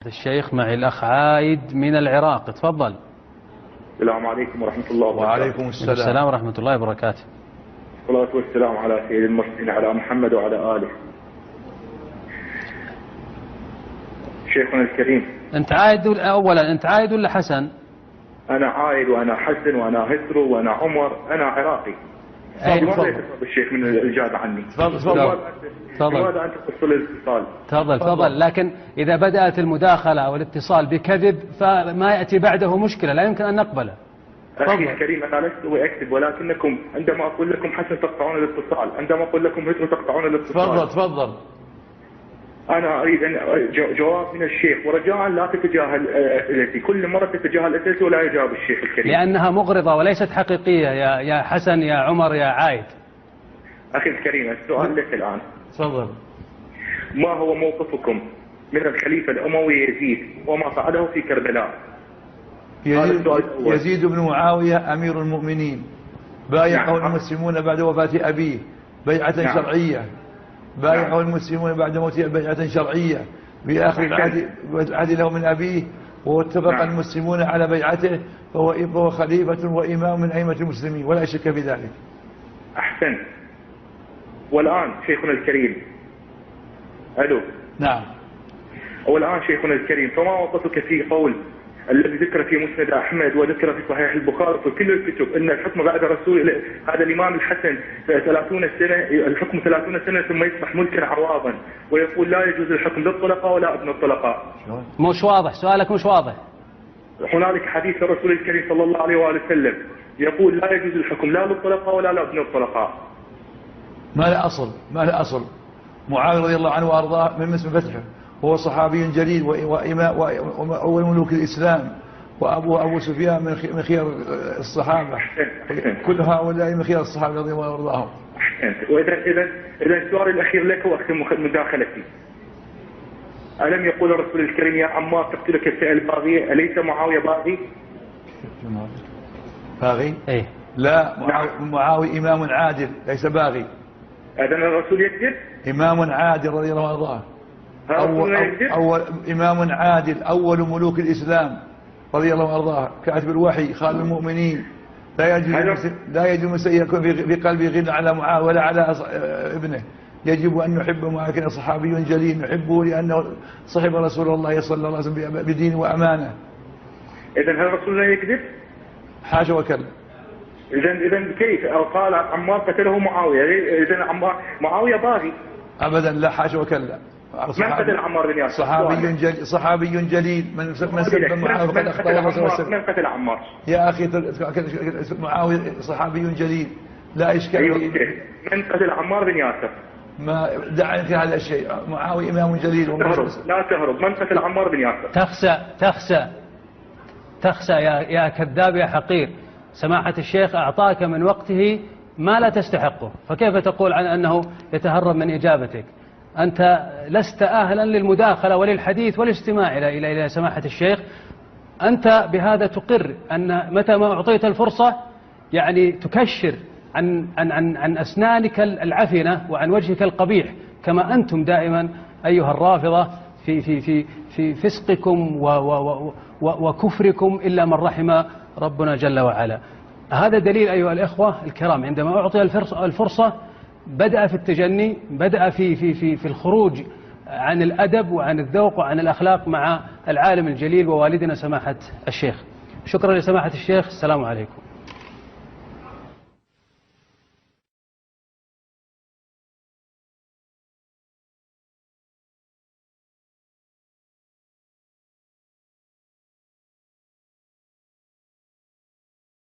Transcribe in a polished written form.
الشيخ معي الأخ عايد من العراق، تفضل. السلام عليكم ورحمة الله وبركاته. وعليكم السلام ورحمة الله وبركاته. الصلاة والسلام على سيد المرسلين على محمد وعلى آله. شيخنا الكريم، أنت عايد أولا، أنت عايد ولا حسن؟ أنا عايد وأنا حسن وأنا هسرو وأنا عمر، أنا عراقي. لماذا يتصل الشيخ من الإجابة عني؟ تفضل. لماذا أنت تفصل الاتصال؟ تفضل. لكن إذا بدأت المداخلة أو الاتصال بكذب فما يأتي بعده مشكلة لا يمكن أن نقبله. أخي الكريم، أنا لست أكذب، ولكنكم عندما أقول لكم حسن تقطعون الاتصال، عندما أقول لكم هسرو تقطعون الاتصال. تفضل. أنا أريد أن جواب من الشيخ، ورجاء لا تتجاهل أسئلتي، كل مرة تتجاهل أسئلتي ولا يجاوب الشيخ الكريم. لأنها مغرضة وليست حقيقية يا حسن يا عمر يا عايد. أخي الكريم، السؤال لك الآن. تفضل. ما هو موقفكم من الخليفة الأموي يزيد وما فعله في كربلاء؟ يزيد بن معاوية أمير المؤمنين، بايعه المسلمون بعد وفاة أبيه بيعة شرعية، بايعه المسلمون بعد موته بيعة شرعية بآخر العهد له من أبيه، واتفق المسلمون على بيعته، فهو خليفة وإمام من أئمة المسلمين ولا شك في ذلك. أحسن. والآن شيخنا الكريم، ألو. نعم. والآن شيخنا الكريم، فما وقفك في قول الذي ذكر في مسند أحمد وذكر في صحيح البخاري في كل الكتب أن الحكم بعد رسول هذا الإمام الحسن 30 سنة، الحكم 30 سنة ثم يصبح ملكا عواضا، ويقول لا يجوز الحكم للطلقاء ولا ابن الطلقاء. مش واضح سؤالك، مش واضح. هنالك حديث الرسول الكريم صلى الله عليه وآله وسلم يقول لا يجوز الحكم لا للطلقاء ولا لابن الطلقاء. ما له أصل. معاوية رضي الله عنه وأرضاه من اسم فتحه، هو صحابي جليل وأول ملوك الإسلام، وأبو سفيان من خيار الصحابة، كل هؤلاء من خيار الصحابة رضي الله وأرضاهم. إذا السؤال الأخير لك وأختم مداخلتي. ألم يقول الرسول الكريم يا عمار تقتلك الفئة الباغية؟ أليس معاوية باغي؟ باغي؟ إيه. لا، معاوية إمام عادل ليس باغي. إذن الرسول يكذب؟ إمام عادل رضي الله عنه. أول إمام عادل، أول ملوك الإسلام رضي الله عنه، كاتب الوحي، خالد المؤمنين. لا يجوز يكون في قلبه غل على معاوية ولا على ابنه. يجب أن نحبه، مع كان صحابي جليل نحبه لأنه صحب رسول الله صلى الله عليه وسلم بدين وأمانة. إذن هل الرسول لا يكذب؟ حاشا وكلا. إذن كيف قال عمار قتله معاوية؟ إذن معاوية باغي؟ أبدا لا، حاشا وكلا. من قتل عمار بن ياسر؟ صحابي جليل من سب معاوية فقد أخطأ الرسول. من قتل عمار؟ يا أخي معاوية صحابي جليل لا إشكال فيه. من قتل عمار بن ياسر؟ ما دعني في هذا الشيء. معاوية إمام جليل. لا تهرب. من قتل عمار بن ياسر؟ تخسى يا كذاب يا حقير. سماحة الشيخ أعطاك من وقته ما لا تستحقه، فكيف تقول عن أنه يتهرب من إجابتك؟ أنت لست أهلا للمداخلة وللحديث والاستماع إلى سماحة الشيخ. أنت بهذا تقر أن متى ما أعطيت الفرصة يعني تكشر عن أسنانك العفنة وعن وجهك القبيح، كما أنتم دائما أيها الرافضة في فسقكم وكفركم إلا من رحم ربنا جل وعلا. هذا دليل أيها الإخوة الكرام، عندما أعطي الفرصة بدأ في التجني، بدأ في الخروج عن الأدب وعن الذوق وعن الأخلاق مع العالم الجليل ووالدنا سماحة الشيخ. شكرا لسماحة الشيخ، السلام عليكم.